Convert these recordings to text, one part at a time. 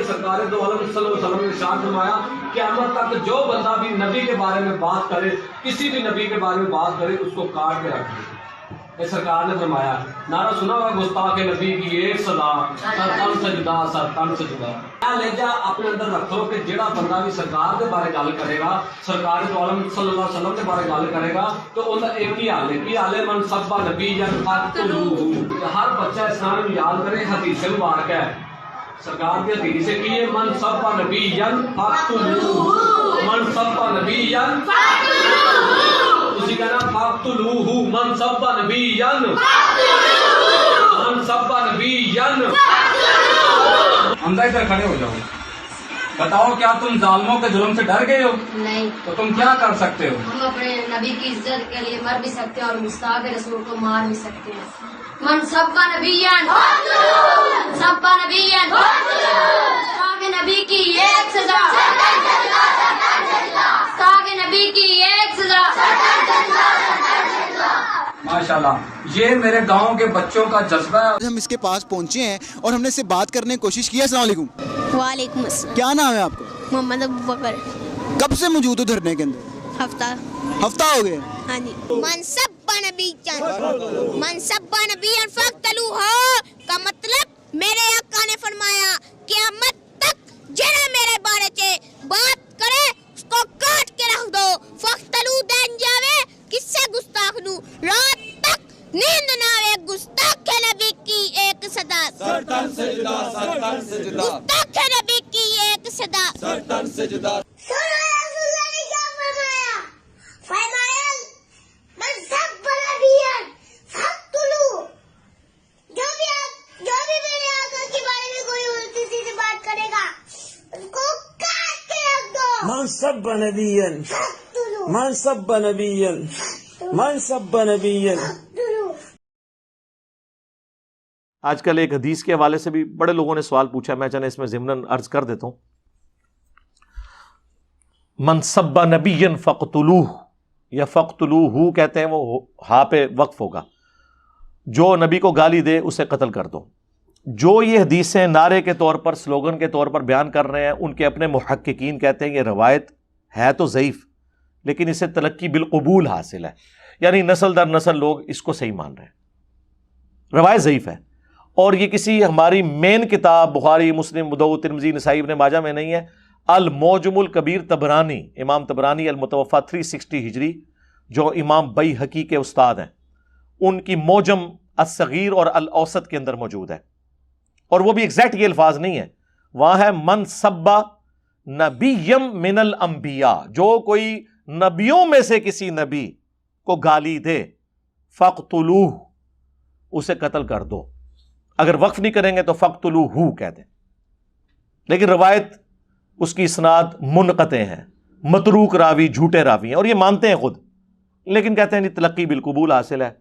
سرکار دو عالم صلی اللہ علیہ وسلم نے ارشاد فرمایا قیامت تک جو بندہ بھی نبی کے بارے میں بات کرے، کسی بھی نبی کے بارے میں بات کرے، اس کو کاٹ کے رکھ دے۔ یہ سرکار نے فرمایا۔ نعرہ سنا ہوگا گستاخ نبی کی ایک سزا، سر تن سجدہ، سر تن سجدہ۔ لہجہ اپنے اندر رکھو کہ جڑا بندہ بھی سرکار کے بارے گل کرے گا، سرکار دو عالم صلی اللہ علیہ وسلم کے بارے گل کرے گا، تو ان کا ایک ہی حال ہے کہ حال من سب نبی فقتلوہ۔ ہر بچہ اسلام میں یاد کرے، حدیث مبارکہ ہے، سرکار کی حدیث ہے کہ یہ من سب نبی فقتلوہ، من سب نبی اسی کہنا فقتلوہ، من سب نبی من سب نبی۔ حمزہ ادھر کھڑے ہو جاؤ، بتاؤ کیا تم ظالموں کے ظلم سے ڈر گئے ہو؟ نہیں۔ تو تم کیا کر سکتے ہو؟ ہم اپنے نبی کی عزت کے لیے مر بھی سکتے ہیں اور گستاخ رسول کو مار بھی سکتے ہیں۔ من سب نبی سب نبی گستاخ نبی کی ایک سزا، گستاخ نبی کی ایک سزا۔ ماشاءاللہ، یہ میرے گاؤں کے بچوں کا جذبہ ہے۔ ہم اس کے پاس پہنچے ہیں اور ہم نے اس سے بات کرنے کی کوشش کی ہے۔ السلام علیکم۔ وعلیکم السلام۔ کیا نام ہے آپ کا؟ محمد ابو بکر۔ کب سے موجود ہو دھرنے کے اندر؟ ہفتہ ہو گئے؟ ہاں جی۔ من سب نبی فقتلوہ کا مطلب میرے آقا نے فرمایا قیامت تک جڑا میرے بارے چ بات کرے اس کو کاٹ کے رکھ دو۔ فقتلو دین جاوے کس سے گستاخ نو، رات تک نیند نہ آوے گستاخ نبی کی ایک صدا، سرتن سجدہ، سرتن سجدہ، گستاخ نبی کی ایک صدا، سرتن سجدہ۔ من سب نبیا، من سب نبیا، من سب نبیا۔ آج کل ایک حدیث کے حوالے سے بھی بڑے لوگوں نے سوال پوچھا، میں چاہے اس میں ضمناً عرض کر دیتا ہوں۔ من سب نبیا فقتلوہ، یا فقتلوہ کہتے ہیں، وہ ہاں پہ وقف ہوگا، جو نبی کو گالی دے اسے قتل کر دو۔ جو یہ حدیثیں نعرے کے طور پر، سلوگن کے طور پر بیان کر رہے ہیں، ان کے اپنے محققین کہتے ہیں یہ روایت ہے تو ضعیف، لیکن اسے تلقی بالقبول حاصل ہے، یعنی نسل در نسل لوگ اس کو صحیح مان رہے ہیں۔ روایت ضعیف ہے، اور یہ کسی ہماری مین کتاب بخاری، مسلم، ابو داؤد، ترمذی، نسائی، ابن ماجہ میں نہیں ہے۔ المعجم الکبیر طبرانی، امام طبرانی المتوفی 360 ہجری، جو امام بیہقی کے استاد ہیں، ان کی معجم الصغیر اور الاوسط کے اندر موجود ہے، اور وہ بھی ایگزیکٹ یہ الفاظ نہیں ہے، وہاں ہے من سبا نبیم من الانبیاء، جو کوئی نبیوں میں سے کسی نبی کو گالی دے فقتلوہ، اسے قتل کر دو۔ اگر وقف نہیں کریں گے تو فقتلوہ کہہ دیں، لیکن روایت اس کی اسناد منقطع ہیں، متروک راوی، جھوٹے راوی ہیں، اور یہ مانتے ہیں خود، لیکن کہتے ہیں نہیں تلقی بالقبول حاصل ہے،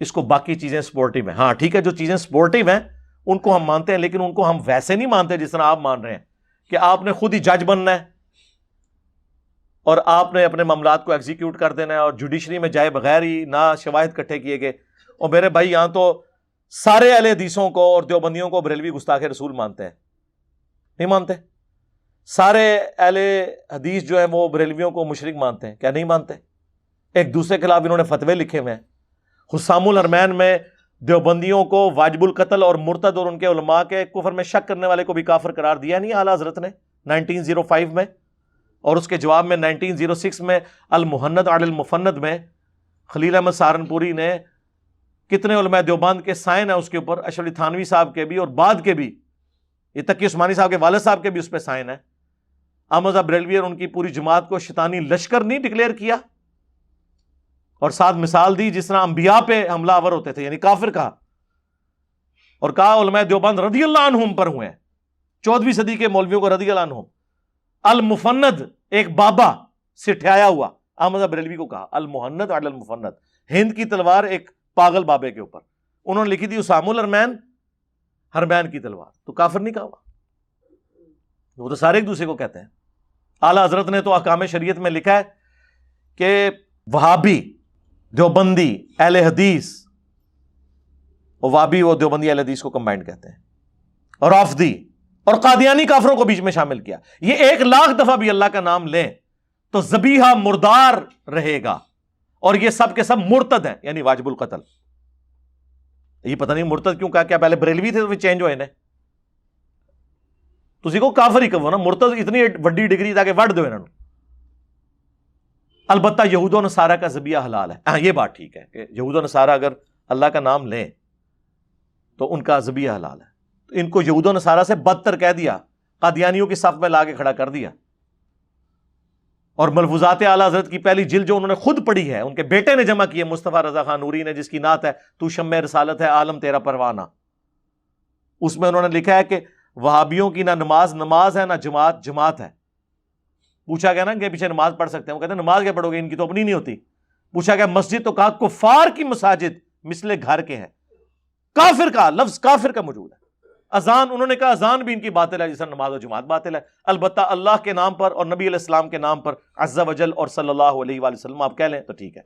اس کو باقی چیزیں سپورٹیو ہیں۔ ہاں ٹھیک ہے، جو چیزیں سپورٹیو ہیں ان کو ہم مانتے ہیں، لیکن ان کو ہم ویسے نہیں مانتے جس طرح آپ مان رہے ہیں کہ آپ نے خود ہی جج بننا ہے اور آپ نے اپنے معاملات کو ایگزیکیوٹ کر دینا ہے، اور جوڈیشری میں جائے بغیر ہی نہ شواہد اکٹھے کیے گئے۔ اور میرے بھائی یہاں تو سارے اہل حدیثوں کو اور دیوبندیوں کو بریلوی گستاخ رسول مانتے ہیں، نہیں مانتے؟ سارے اہل حدیث جو ہیں وہ بریلویوں کو مشرک مانتے ہیں، کیا نہیں مانتے؟ ایک دوسرے کے خلاف انہوں نے فتوے لکھے ہوئے ہیں۔ حسام الحرمین میں دیوبندیوں کو واجب القتل اور مرتد اور ان کے علماء کے کفر میں شک کرنے والے کو بھی کافر قرار دیا نہیں اعلیٰ حضرت نے 1905 میں، اور اس کے جواب میں 1906 میں المحند علی المفند میں خلیل احمد سہارنپوری نے، کتنے علماء دیوبند کے سائن ہیں اس کے اوپر، اشرف علی تھانوی صاحب کے بھی اور بعد کے بھی، یہ تقی عثمانی صاحب کے والد صاحب کے بھی اس پہ سائن ہے۔ احمد بریلوی اور ان کی پوری جماعت کو شیطانی لشکر نہیں ڈکلیئر کیا، اور ساتھ مثال دی جس طرح انبیاء پہ حملہ آور ہوتے تھے، یعنی کافر کہا، اور کہا علماء دیوبند رضی اللہ عنہم پر ہوئے ہیں، 14ویں صدی کے مولویوں کو رضی اللہ عنہم۔ المفند ایک بابا سے ٹھہرایا ہوا، احمد بریلوی کو کہا المحند علی المفند، ہند کی تلوار ایک پاگل بابے کے اوپر، انہوں نے لکھی تھی اسام الحرمین، حرمین کی تلوار، تو کافر نہیں کہا ہوا، وہ تو سارے ایک دوسرے کو کہتے ہیں۔ اعلیٰ حضرت نے تو احکام شریعت میں لکھا ہے کہ وہابی، دیوبندی، اہل حدیث، وہابی و دیوبندی اہل حدیث کو کمبائنڈ کہتے ہیں، اور رافضی اور قادیانی کافروں کو بیچ میں شامل کیا. یہ 1,00,000 دفعہ بھی اللہ کا نام لیں تو ذبیحہ مردار رہے گا, اور یہ سب کے سب مرتد ہیں, یعنی واجب القتل. یہ پتہ نہیں مرتد کیوں کہا, کیا پہلے بریلوی تھے تو پھر چینج ہوئے نے؟ تسی کو کافر ہی کہو نا, مرتد اتنی وڈی ڈگری تھا کہ وڈ دو انہوں نے. البتہ یہود و نصارہ کا ذبیحہ حلال ہے. ہاں یہ بات ٹھیک ہے کہ یہود و نصارہ اگر اللہ کا نام لیں تو ان کا ذبیحہ حلال ہے. تو ان کو یہود و نصارہ سے بدتر کہہ دیا, قادیانیوں کی صف میں لا کے کھڑا کر دیا. اور ملفوظات اعلیٰ حضرت کی پہلی جلد جو انہوں نے خود پڑھی ہے, ان کے بیٹے نے جمع کی ہے, مصطفیٰ رضا خان نوری نے, جس کی نعت ہے تو شمع رسالت ہے عالم تیرا پروانہ, اس میں انہوں نے لکھا ہے کہ وہابیوں کی نہ نماز ہے, نہ جماعت ہے. پوچھا گیا نا کہ پیچھے نماز پڑھ سکتے ہیں, وہ کہتے ہیں نماز کیا پڑھو گے, ان کی تو اپنی نہیں ہوتی. پوچھا گیا مسجد, تو کہا کفار کی مساجد مثل گھر کے ہیں. کافر کا لفظ کافر کا موجود ہے. اذان, انہوں نے کہا اذان بھی ان کی باطل ہے, جیسا نماز و جماعت باطل ہے. البتہ اللہ کے نام پر اور نبی علیہ السلام کے نام پر عز و جل اور صلی اللہ علیہ وآلہ وسلم آپ کہہ لیں تو ٹھیک ہے.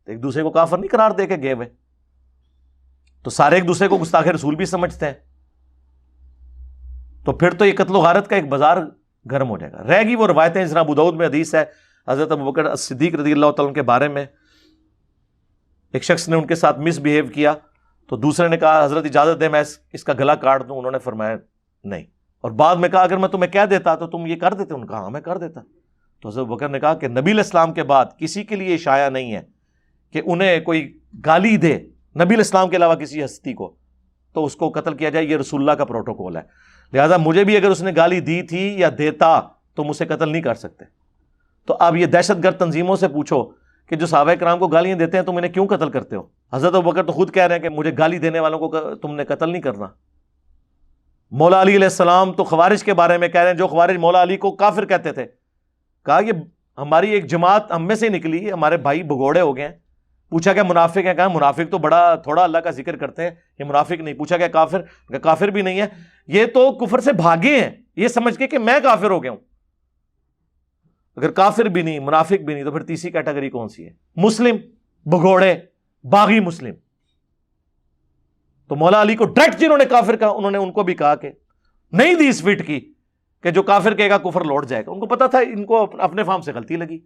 ایک دوسرے کو کافر نہیں قرار دے کے گئے ہوئے, تو سارے ایک دوسرے کو گستاخ رسول بھی سمجھتے ہیں. تو پھر تو یہ قتل و غارت کا ایک بازار گرم ہو جائے گا. رہ گی وہ روایتیں, جس طرح ابو داؤد میں حدیث ہے حضرت ابوبکر صدیق رضی اللہ تعالیٰ کے بارے میں, ایک شخص نے ان کے ساتھ مس بہیو کیا تو دوسرے نے کہا حضرت اجازت دے میں اس کا گلا کاٹ دوں. انہوں نے فرمایا نہیں, اور بعد میں کہا اگر میں تمہیں کہہ دیتا تو تم یہ کر دیتے. انہوں نے کہا ہاں میں کر دیتا. تو حضرت ابوبکر نے کہا کہ نبی علیہ السلام کے بعد کسی کے لیے شایع نہیں ہے کہ انہیں کوئی گالی دے, نبی علیہ السلام کے علاوہ کسی ہستی کو, تو اس کو قتل کیا جائے. یہ رسول اللہ کا پروٹوکول ہے. لہذا مجھے بھی اگر اس نے گالی دی تھی یا دیتا تو مجھ سے قتل نہیں کر سکتے. تو اب یہ دہشت گرد تنظیموں سے پوچھو کہ جو صحابہ کرام کو گالیاں دیتے ہیں تم انہیں کیوں قتل کرتے ہو؟ حضرت ابوبکر تو خود کہہ رہے ہیں کہ مجھے گالی دینے والوں کو تم نے قتل نہیں کرنا. مولا علی علیہ السلام تو خوارج کے بارے میں کہہ رہے ہیں, جو خوارج مولا علی کو کافر کہتے تھے, کہا یہ ہماری ایک جماعت ہم میں سے نکلی, ہمارے بھائی بگوڑے ہو گئے ہیں. پوچھا کہ منافق ہیں, کہا منافق تو بڑا تھوڑا اللہ کا ذکر کرتے ہیں, یہ منافق نہیں. پوچھا کہ کافر, کہ کافر بھی نہیں ہے, یہ تو کفر سے بھاگے ہیں یہ سمجھ کے کہ میں کافر ہو گیا ہوں. اگر کافر بھی نہیں منافق بھی نہیں تو پھر تیسری کیٹیگری کون سی ہے؟ مسلم, بگوڑے, باغی مسلم. تو مولا علی کو ڈائریکٹ جنہوں نے کافر کہا, انہوں نے ان کو بھی کہا کہ نہیں دی اس فٹ کی کہ جو کافر کہے گا کفر لوٹ جائے گا. ان کو پتا تھا, ان کو اپنے فہم سے غلطی لگی.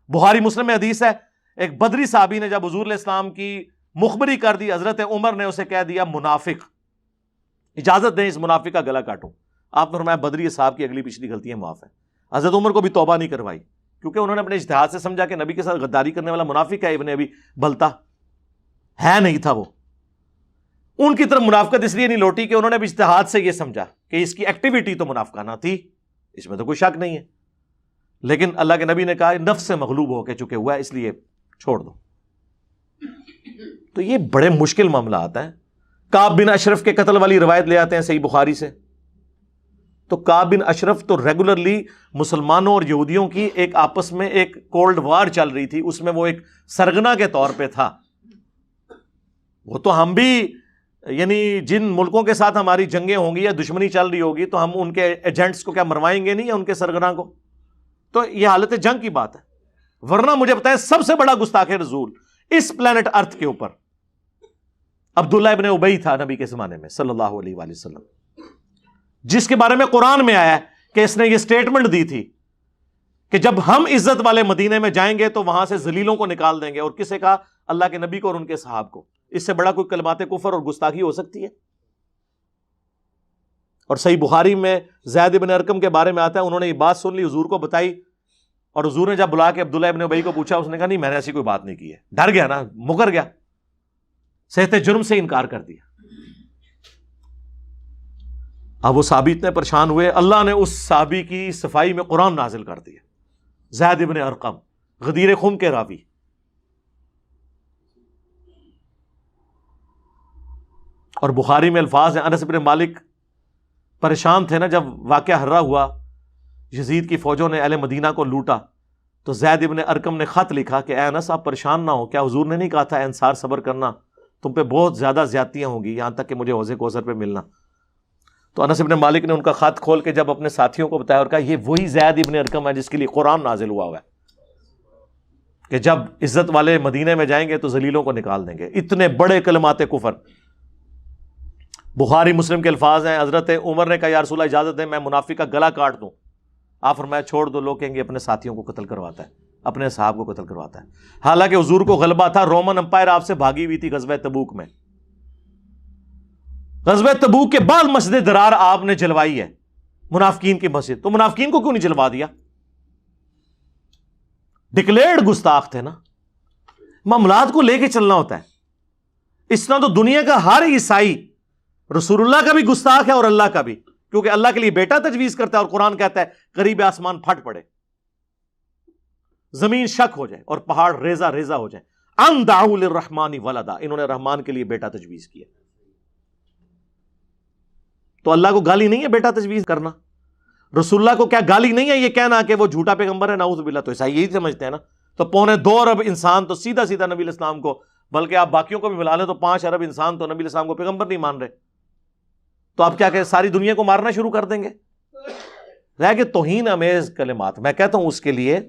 بخاری مسلم میں حدیث ہے, ایک بدری صحابی نے جب حضور علیہ السلام کی مخبری کر دی, حضرت عمر نے اسے کہہ دیا منافق, اجازت دیں اس منافق کا گلا کاٹوں. آپ نے فرمایا بدری صاحب کی اگلی پچھلی غلطیاں معاف ہیں. حضرت عمر کو بھی توبہ نہیں کروائی, کیونکہ انہوں نے اپنے اجتہاد سے سمجھا کہ نبی کے ساتھ غداری کرنے والا منافق ہے, ابن ابی بلتا ہے نہیں تھا وہ. ان کی طرف منافقت اس لیے نہیں لوٹی کہ انہوں نے بھی اجتہاد سے یہ سمجھا کہ اس کی ایکٹیویٹی تو منافقانہ تھی, اس میں تو کوئی شک نہیں ہے. لیکن اللہ کے نبی نے کہا نفس سے مغلوب ہو کے چکے ہوا ہے, اس لیے چھوڑ دو. تو یہ بڑے مشکل معاملات ہیں. کعب بن اشرف کے قتل والی روایت لے آتے ہیں صحیح بخاری سے. تو کعب بن اشرف تو ریگولرلی مسلمانوں اور یہودیوں کی ایک آپس میں ایک کولڈ وار چل رہی تھی, اس میں وہ ایک سرگنا کے طور پہ تھا. وہ تو ہم بھی یعنی جن ملکوں کے ساتھ ہماری جنگیں ہوں گی یا دشمنی چل رہی ہوگی تو ہم ان کے ایجنٹس کو کیا مروائیں گے نہیں, یا ان کے سرگنا کو؟ تو یہ حالت جنگ کی بات ہے. ورنہ مجھے بتائیں سب سے بڑا گستاخ رسول اس پلانٹ ارتھ کے اوپر عبداللہ ابن ابی تھا نبی کے زمانے میں صلی اللہ علیہ وآلہ وسلم, جس کے بارے میں قرآن میں آیا ہے کہ اس نے یہ سٹیٹمنٹ دی تھی کہ جب ہم عزت والے مدینے میں جائیں گے تو وہاں سے ذلیلوں کو نکال دیں گے. اور کسے کہا؟ اللہ کے نبی کو اور ان کے صحاب کو. اس سے بڑا کوئی کلمات کفر اور گستاخی ہو سکتی ہے؟ اور صحیح بخاری میں زید بن ارقم کے بارے میں آتا ہے, انہوں نے یہ بات سن لی, حضور کو بتائی, اور حضور نے جب بلا کے عبداللہ ابن ابی کو پوچھا, اس نے کہا نہیں میں نے ایسی کوئی بات نہیں کی ہے. ڈر گیا نا, مکر گیا, صحت جرم سے انکار کر دیا. اب وہ صحابی اتنے پریشان ہوئے, اللہ نے اس صحابی کی صفائی میں قرآن نازل کر دیا. زید بن ارقم غدیر خم کے راوی, اور بخاری میں الفاظ ہیں, انس بن مالک پریشان تھے نا جب واقعہ ہررا ہوا, یزید کی فوجوں نے اہل مدینہ کو لوٹا, تو زید بن ارقم نے خط لکھا کہ اے انس آپ پریشان نہ ہو, کیا حضور نے نہیں کہا تھا اے انصار صبر کرنا, تم پہ بہت زیادہ زیادتیاں ہوں گی یہاں تک کہ مجھے حوض کوثر پہ ملنا. تو انس بن مالک نے ان کا خط کھول کے جب اپنے ساتھیوں کو بتایا اور کہا یہ وہی زید بن ارقم ہے جس کے لیے قرآن نازل ہوا ہے کہ جب عزت والے مدینے میں جائیں گے تو ذلیلوں کو نکال دیں گے. اتنے بڑے کلمات کفر. بخاری مسلم کے الفاظ ہیں، حضرت عمر نے کہا یا رسول اللہ اجازت دیں میں منافق کا گلا کاٹ دوں. آپ فرمایا چھوڑ دو، لوگ کہیں گے اپنے ساتھیوں کو قتل کرواتا ہے، اپنے صحاب کو قتل کرواتا ہے. حالانکہ حضور کو غلبہ تھا، رومن امپائر آپ سے بھاگی ہوئی تھی غزوہ تبوک میں. غزوہ تبوک کے بعد مسجد درار آپ نے جلوائی ہے، منافقین کی مسجد. تو منافقین کو کیوں نہیں جلوا دیا؟ ڈکلیئرڈ گستاخ تھے نا. معاملات کو لے کے چلنا ہوتا ہے. اس طرح تو دنیا کا ہر عیسائی رسول اللہ کا بھی گستاخ ہے اور اللہ کا بھی، کیونکہ اللہ کے لیے بیٹا تجویز کرتا ہے اور قرآن کہتا ہے قریب آسمان پھٹ پڑے، زمین شک ہو جائے اور پہاڑ ریزہ ریزہ ہو جائے. ان دعوا للرحمن ولدا، انہوں نے رحمان کے لیے بیٹا تجویز کیا. تو اللہ کو گالی نہیں ہے بیٹا تجویز کرنا؟ رسول اللہ کو کیا گالی نہیں ہے یہ کہنا کہ وہ جھوٹا پیغمبر ہے؟ نعوذ باللہ. تو عیسائی یہی سمجھتے ہیں نا. تو 2.25 ارب انسان تو سیدھا سیدھا نبی علیہ السلام کو، بلکہ آپ باقیوں کو بھی ملا لیں تو 5 ارب انسان تو نبی علیہ السلام کو پیغمبر نہیں مان رہے. تو آپ کیا کہ ساری دنیا کو مارنا شروع کر دیں گے؟ رہ کے توہین امیز کلمات. میں کہتا ہوں اس کے لیے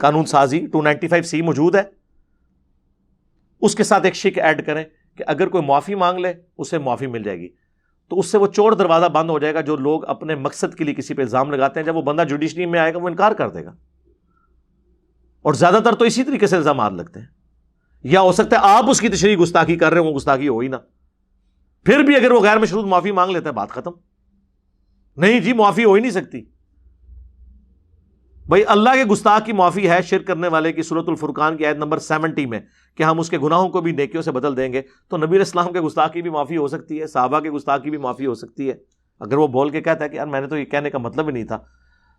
قانون سازی 295C موجود ہے، اس کے ساتھ ایک شک ایڈ کریں کہ اگر کوئی معافی مانگ لے اسے معافی مل جائے گی. تو اس سے وہ چور دروازہ بند ہو جائے گا. جو لوگ اپنے مقصد کے لیے کسی پہ الزام لگاتے ہیں، جب وہ بندہ جوڈیشری میں آئے گا وہ انکار کر دے گا. اور زیادہ تر تو اسی طریقے سے الزامات لگتے ہیں. یا ہو سکتا ہے آپ اس کی تشریح گستاخی کر رہے ہوں، وہ گستاخی ہو ہی نہ. پھر بھی اگر وہ غیر مشروط معافی مانگ لیتا ہے بات ختم. نہیں جی معافی ہو ہی نہیں سکتی. بھائی اللہ کے گستاخ کی معافی ہے شرک کرنے والے کی سورۃ الفرقان کی آیت نمبر 70 میں کہ ہم اس کے گناہوں کو بھی نیکیوں سے بدل دیں گے. تو نبی علیہ السلام کے گستاخ کی بھی معافی ہو سکتی ہے، صحابہ کے گستاخ کی بھی معافی ہو سکتی ہے. اگر وہ بول کے کہتا ہے کہ یار میں نے تو یہ کہنے کا مطلب ہی نہیں تھا،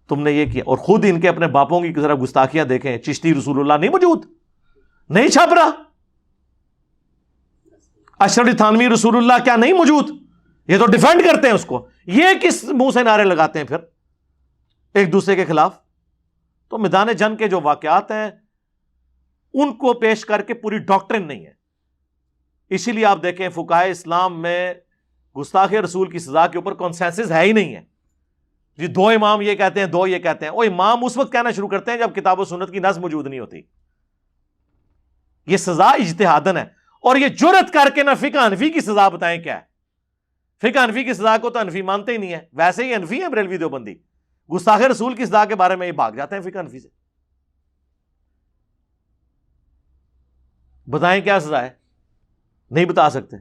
تم نے یہ کیا. اور خود ان کے اپنے باپوں کی ذرا گستاخیاں دیکھیں. چشتی رسول اللہ نہیں موجود، نہیں چھاپ رہا. اشرف تھانوی رسول اللہ کیا نہیں موجود؟ یہ تو ڈیفینڈ کرتے ہیں اس کو. یہ کس منہ سے نعرے لگاتے ہیں پھر ایک دوسرے کے خلاف؟ تو میدان جنگ کے جو واقعات ہیں ان کو پیش کر کے پوری ڈاکٹرن نہیں ہے. اسی لیے آپ دیکھیں فقہائے اسلام میں گستاخ رسول کی سزا کے اوپر کنسنسس ہے ہی نہیں ہے. جی 2 امام یہ کہتے ہیں، 2 یہ کہتے ہیں. وہ امام اس وقت کہنا شروع کرتے ہیں جب کتاب و سنت کی نص موجود نہیں ہوتی. یہ سزا اجتہادن ہے. اور یہ جرت کر کے نہ فقہ حنفی کی سزا بتائیں کیا ہے. فقہ حنفی کی سزا کو تو حنفی مانتے ہی نہیں ہے. ویسے ہی حنفی ہیں بریلوی دیوبندی، گستاخ رسول کی سزا کے بارے میں یہ بھاگ جاتے ہیں فقہ حنفی سے. بتائیں کیا سزا ہے؟ نہیں بتا سکتے،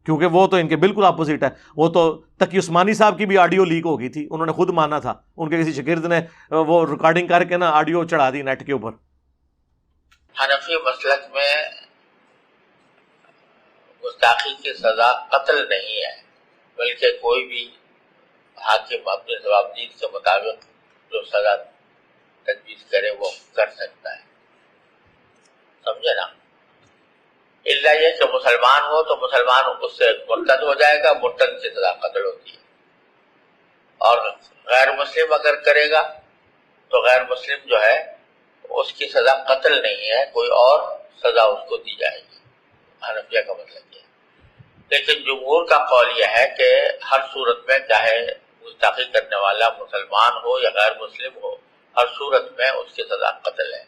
کیونکہ وہ تو ان کے بالکل اپوزٹ ہے. وہ تو تقی عثمانی صاحب کی بھی آڈیو لیک ہو گئی تھی، انہوں نے خود مانا تھا. ان کے کسی شاگرد نے وہ ریکارڈنگ کر کے نا آڈیو چڑھا دی نیٹ کے اوپر. حنفی مسلک میں گستاخی کی سزا قتل نہیں ہے، بلکہ کوئی بھی حاکم اپنے ضوابطین کے مطابق جو سزا تجویز کرے وہ کر سکتا ہے. سمجھے نا؟ اللہ یہ کہ مسلمان ہو تو مسلمان اس سے مرتد ہو جائے گا، مرتد کی سزا قتل ہوتی ہے. اور غیر مسلم اگر کرے گا تو غیر مسلم جو ہے اس کی سزا قتل نہیں ہے، کوئی اور سزا اس کو دی جائے گی. حنفیہ کا مطلب یہ ہے. لیکن جمہور کا قول یہ ہے کہ ہر صورت میں چاہے گستاخی کرنے والا مسلمان ہو یا غیر مسلم ہو، ہر صورت میں اس کی سزا قتل ہے.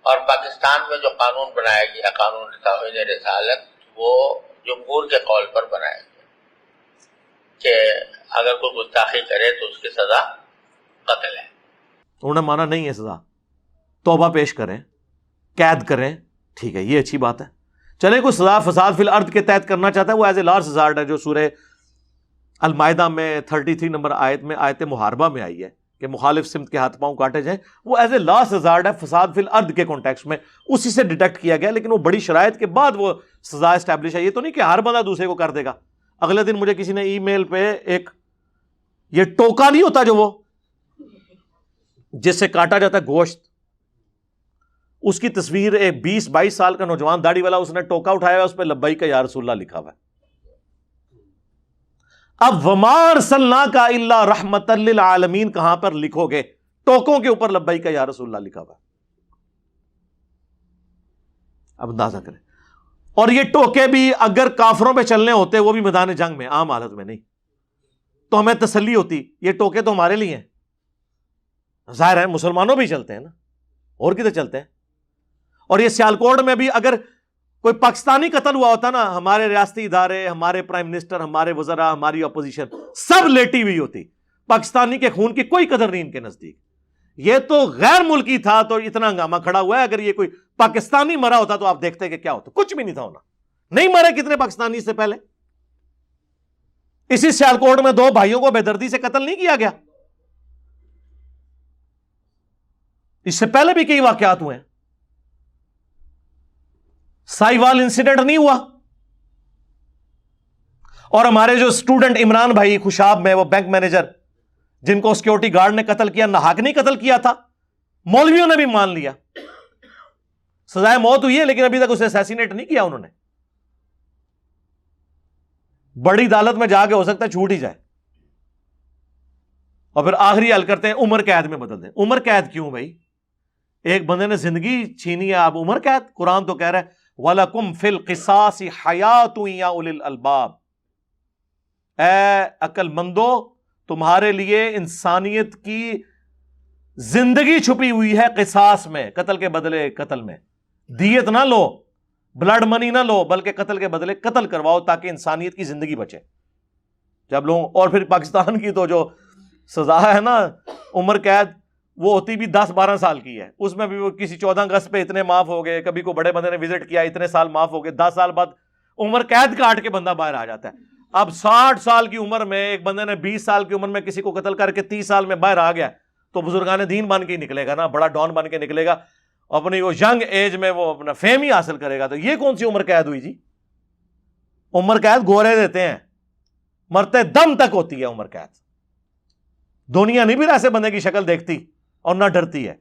اور پاکستان میں جو قانون بنایا گیا قانون توہین رسالت، وہ جمہور کے قول پر بنایا گیا کہ اگر کوئی گستاخی کرے تو اس کی سزا قتل ہے. انہوں نے مانا نہیں ہے سزا، توبہ پیش کریں، قید کریں، ٹھیک ہے یہ اچھی بات ہے. چلے کوئی سزا فساد فی الارض کے تحت کرنا چاہتا ہے وہ ایز اے لارج ہزارڈ ہے، جو سورہ المائدہ میں 33 نمبر آیت میں آیت محاربہ میں آئی ہے کہ مخالف سمت کے ہاتھ پاؤں کاٹے جائیں. وہ ایز اے لاسٹ ہزارڈ ہے فساد فی الارض کے کانٹیکسٹ میں، اسی سے ڈیٹیکٹ کیا گیا. لیکن وہ بڑی شرائط کے بعد وہ سزا اسٹیبلش ہے. یہ تو نہیں کہ ہر بندہ دوسرے کو کر دے گا. اگلے دن مجھے کسی نے ای میل پہ ایک یہ ٹوکا نہیں ہوتا جو وہ جس سے کاٹا جاتا ہے گوشت، اس کی تصویر ایک 20-22 سال کا نوجوان داڑھی والا، اس نے ٹوکا اٹھایا ہوا، اس پہ لبیک یا رسول اللہ لکھا ہوا ہے. اب وما ارسلناک الا رحمۃ للعالمین کہاں پر لکھو گے؟ ٹوکوں کے اوپر لبیک یا رسول اللہ لکھا ہوا ہے. اب اندازہ کریں. اور یہ ٹوکے بھی اگر کافروں پہ چلنے ہوتے، وہ بھی میدان جنگ میں، عام حالت میں نہیں، تو ہمیں تسلی ہوتی یہ ٹوکے تو ہمارے لیے ہیں. ظاہر ہے مسلمانوں بھی چلتے ہیں نا، اور کدھر چلتے ہیں. اور یہ سیالکوٹ میں بھی اگر کوئی پاکستانی قتل ہوا ہوتا نا، ہمارے ریاستی ادارے، ہمارے پرائم منسٹر، ہمارے وزراء، ہماری اپوزیشن سب لیٹی ہوئی ہوتی. پاکستانی کے خون کی کوئی قدر نہیں ان کے نزدیک. یہ تو غیر ملکی تھا تو اتنا ہنگامہ کھڑا ہوا ہے. اگر یہ کوئی پاکستانی مرا ہوتا تو آپ دیکھتے کہ کیا ہوتا. کچھ بھی نہیں تھا ہونا. نہیں مرے کتنے پاکستانی اس سے پہلے؟ اسی سیالکوٹ میں 2 بھائیوں کو بے دردی سے قتل نہیں کیا گیا؟ اس سے پہلے بھی کئی واقعات ہوئے ہیں. سائیوال انسیڈنٹ نہیں ہوا؟ اور ہمارے جو اسٹوڈنٹ عمران بھائی خوشاب میں، وہ بینک مینیجر جن کو سیکورٹی گارڈ نے قتل کیا، ناحق نہیں قتل کیا تھا، مولویوں نے بھی مان لیا. سزائے موت ہوئی ہے لیکن ابھی تک اسے اسیسینیٹ نہیں کیا انہوں نے. بڑی عدالت میں جا کے ہو سکتا ہے چھوٹ ہی جائے. اور پھر آخری حل کرتے ہیں عمر قید میں بدل دیں. عمر قید کیوں بھائی؟ ایک بندے نے زندگی چھینی ہے، آپ عمر قید؟ قرآن تو کہہ رہا ہے وَلَكُمْ فِي الْقِصَاصِ حَيَاةٌ يَا أُولِي الْأَلْبَابِ. اے عقل مندو، تمہارے لیے انسانیت کی زندگی چھپی ہوئی ہے قصاص میں، قتل کے بدلے قتل میں. دیت نہ لو، بلڈ منی نہ لو، بلکہ قتل کے بدلے قتل کرواؤ تاکہ انسانیت کی زندگی بچے. جب لوگ، اور پھر پاکستان کی تو جو سزا ہے نا عمر قید، وہ ہوتی بھی 10-12 سال کی ہے. اس میں بھی وہ کسی 14 اگست پہ اتنے معاف ہو گئے، کبھی کو بڑے بندے نے وزٹ کیا اتنے سال معاف ہو گئے، 10 سال بعد عمر قید کاٹ کے بندہ باہر آ جاتا ہے. اب 60 سال کی عمر میں ایک بندے نے 20 سال کی عمر میں کسی کو قتل کر کے 30 سال میں باہر آ گیا تو بزرگان دین بن کے ہی نکلے گا نا، بڑا ڈان بن کے نکلے گا، اپنی وہ ینگ ایج میں وہ اپنا فیم ہی حاصل کرے گا. تو یہ کون سی عمر قید ہوئی جی؟ عمر قید گورے دیتے ہیں، مرتے دم تک ہوتی ہے عمر قید. دنیا نہیں بھی ایسے بندے کی شکل دیکھتی اور نہ ڈرتی ہے.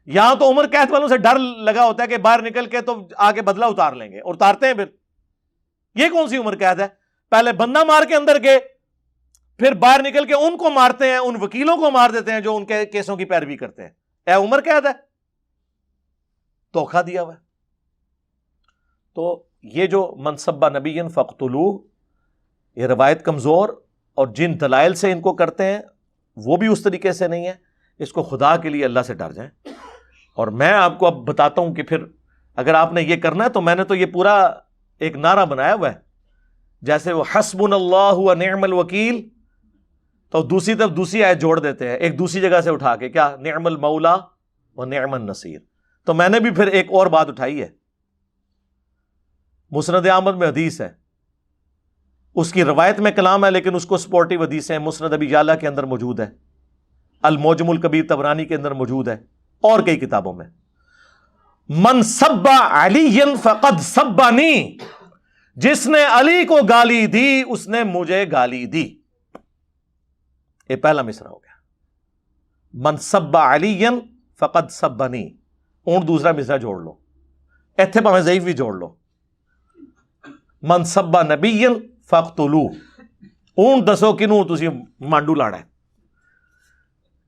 یہاں تو عمر قید والوں سے ڈر لگا ہوتا ہے کہ باہر نکل کے تو آگے بدلہ اتار لیں گے، اور اتارتے ہیں. پھر یہ کون سی عمر قید ہے؟ پہلے بندہ مار کے اندر گئے، پھر باہر نکل کے ان کو مارتے ہیں، ان وکیلوں کو مار دیتے ہیں جو ان کے کیسوں کی پیروی کرتے ہیں. اے عمر قید ہے؟ دھوکہ دیا ہوا ہے. تو یہ جو منصب نبی فقتلوہ، یہ روایت کمزور، اور جن دلائل سے ان کو کرتے ہیں وہ بھی اس طریقے سے نہیں ہے. اس کو خدا کے لیے اللہ سے ڈر جائیں. اور میں آپ کو اب بتاتا ہوں کہ پھر اگر آپ نے یہ کرنا ہے تو میں نے تو یہ پورا ایک نعرہ بنایا ہوا ہے، جیسے وہ حسبنا اللہ و نعم الوکیل، تو دوسری طرف دوسری آیت جوڑ دیتے ہیں ایک دوسری جگہ سے اٹھا کے، کیا؟ نعم المولا و نعم النصیر. تو میں نے بھی پھر ایک اور بات اٹھائی ہے. مسند احمد میں حدیث ہے، اس کی روایت میں کلام ہے لیکن اس کو سپورٹیو حدیث ہے. مسند ابی یعلا کے اندر موجود ہے، المعجم الکبیر طبرانی کے اندر موجود ہے، اور کئی کتابوں میں. من سب علی فقد سبنی، جس نے علی کو گالی دی اس نے مجھے گالی دی. یہ پہلا مصرع ہو گیا، من سب علی فقد سبنی. اون دوسرا مصرع جوڑ لو، ایتھے پاویں ضعیف بھی جوڑ لو، من سب نبی فقتلوہ. اون دسو کنوں تسی مانڈو لاڑا ہے.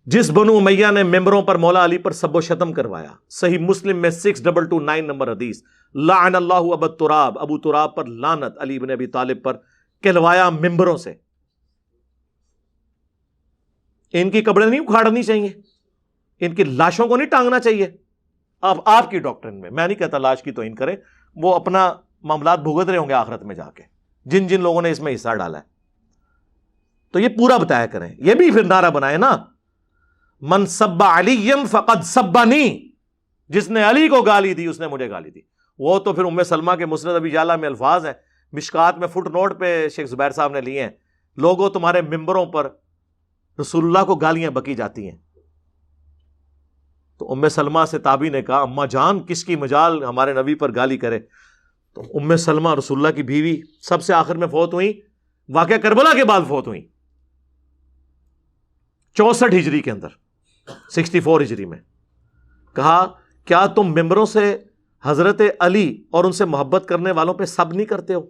جس بنو امیہ نے ممبروں پر مولا علی پر سب و شتم کروایا. صحیح مسلم میں 6229 نمبر حدیث. لعن اللہ ابو تراب، ابو تراب پر لعنت، علی بن ابی طالب پر کہلوایا ممبروں سے. ان کی قبریں نہیں اکھاڑنی چاہیے، ان کی لاشوں کو نہیں ٹانگنا چاہیے. آپ کی ڈاکٹرن میں، میں نہیں کہتا لاش کی توہین کریں، وہ اپنا معاملات بھگت رہے ہوں گے آخرت میں جا کے، جن جن لوگوں نے اس میں حصہ ڈالا ہے. تو یہ پورا بتایا کریں. یہ بھی پھر نعرہ بنائے نا، من سب علی فقد سبنی، جس نے علی کو گالی دی اس نے مجھے گالی دی. وہ تو پھر ام سلمہ کے مسند ابی یعلا میں الفاظ ہیں، مشکات میں فٹ نوٹ پہ شیخ زبیر صاحب نے لیے ہیں. لوگوں تمہارے ممبروں پر رسول اللہ کو گالیاں بکی جاتی ہیں. تو ام سلمہ سے تابعی نے کہا اماں جان کس کی مجال ہمارے نبی پر گالی کرے. تو ام سلمہ رسول اللہ کی بیوی سب سے آخر میں فوت ہوئی، واقعہ کربلا کے بعد فوت ہوئی 64 ہجری کے اندر، 64 ہجری میں. کہا کیا تم ممبروں سے حضرت علی اور ان سے محبت کرنے والوں پہ سب نہیں کرتے ہو؟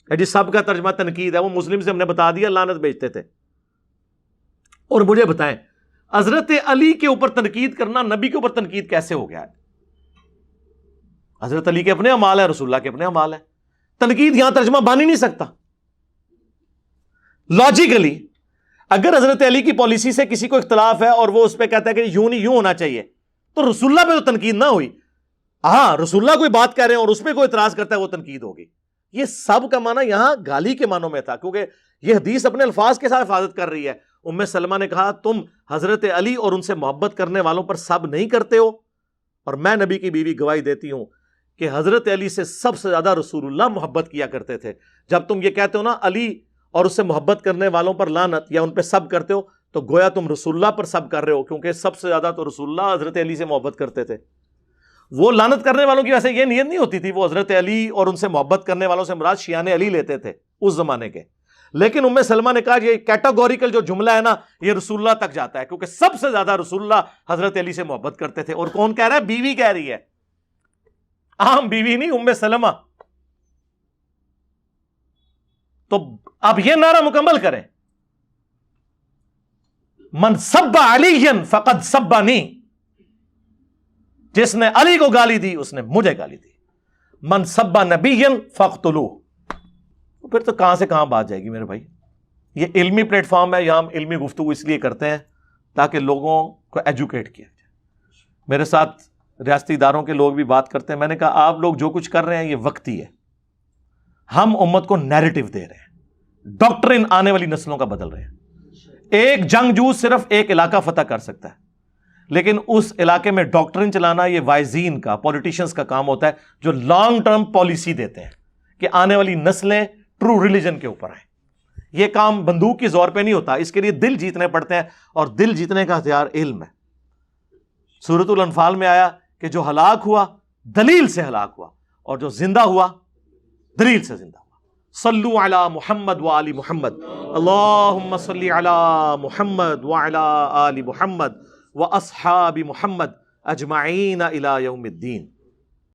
جی سب کا ترجمہ تنقید ہے، وہ مسلم سے ہم نے بتا دیا لعنت بھیجتے تھے. اور مجھے بتائیں حضرت علی کے اوپر تنقید کرنا نبی کے اوپر تنقید کیسے ہو گیا ہے؟ حضرت علی کے اپنے اعمال ہے، رسول اللہ کے اپنے اعمال ہے. تنقید یہاں ترجمہ بن ہی نہیں سکتا. لاجیکلی اگر حضرت علی کی پالیسی سے کسی کو اختلاف ہے اور وہ اس پہ کہتا ہے کہ یوں نہیں یوں ہونا چاہیے، تو رسول اللہ پہ تو تنقید نہ ہوئی. ہاں رسول اللہ کوئی بات کہہ رہے ہیں اور اس پہ کوئی اعتراض کرتا ہے وہ تنقید ہوگی. یہ سب کا معنی یہاں گالی کے معنوں میں تھا, کیونکہ یہ حدیث اپنے الفاظ کے ساتھ حفاظت کر رہی ہے. ام سلمہ نے کہا تم حضرت علی اور ان سے محبت کرنے والوں پر سب نہیں کرتے ہو, اور میں نبی کی بیوی گواہی دیتی ہوں کہ حضرت علی سے سب سے زیادہ رسول اللہ محبت کیا کرتے تھے. جب تم یہ کہتے ہو نا علی اور اس سے محبت کرنے والوں پر لعنت, یا ان پہ سب کرتے ہو, تو گویا تم رسول اللہ پر سب کر رہے ہو, کیونکہ سب سے زیادہ تو رسول اللہ حضرت علی سے محبت کرتے تھے. وہ لعنت کرنے والوں کی ویسے یہ نیت نہیں ہوتی تھی, وہ حضرت علی اور ان سے محبت کرنے والوں سے مراد شیعان علی لیتے تھے اس زمانے کے. لیکن ام سلمہ نے کہا یہ کیٹاگوریکل جو جملہ ہے نا یہ رسول اللہ تک جاتا ہے, کیونکہ سب سے زیادہ رسول اللہ حضرت علی سے محبت کرتے تھے. اور کون کہہ رہا ہے؟ بیوی کہہ رہی ہے, عام بیوی نہیں, ام سلمہ. تو اب یہ نعرہ مکمل کریں, من سب علی فقد سبنی, جس نے علی کو گالی دی اس نے مجھے گالی دی. من سب نبی فاقتلوہ. پھر تو کہاں سے کہاں بات جائے گی میرے بھائی. یہ علمی پلیٹ فارم ہے, یہاں ہم علمی گفتگو اس لیے کرتے ہیں تاکہ لوگوں کو ایجوکیٹ کیا جائے. میرے ساتھ ریاستی اداروں کے لوگ بھی بات کرتے ہیں, میں نے کہا آپ لوگ جو کچھ کر رہے ہیں یہ وقتی ہے, ہم امت کو نیریٹو دے رہے ہیں, ڈاکٹرن آنے والی نسلوں کا بدل رہے ہیں. ایک جنگجو صرف ایک علاقہ فتح کر سکتا ہے, لیکن اس علاقے میں ڈاکٹرن چلانا یہ وائزین کا, پولیٹیشنز کا کام ہوتا ہے, جو لانگ ٹرم پالیسی دیتے ہیں کہ آنے والی نسلیں ٹرو ریلیجن کے اوپر آئیں. یہ کام بندوق کی زور پہ نہیں ہوتا, اس کے لیے دل جیتنے پڑتے ہیں, اور دل جیتنے کا ہتھیار علم ہے. سورۃ الانفال میں آیا کہ جو ہلاک ہوا دلیل سے ہلاک ہوا, اور جو زندہ ہوا دلیل سے زندہ ہوا. صلو علی محمد وآل محمد, اللہم صلی علی محمد وعلی آل محمد واصحاب محمد اجمعین الی یوم الدین.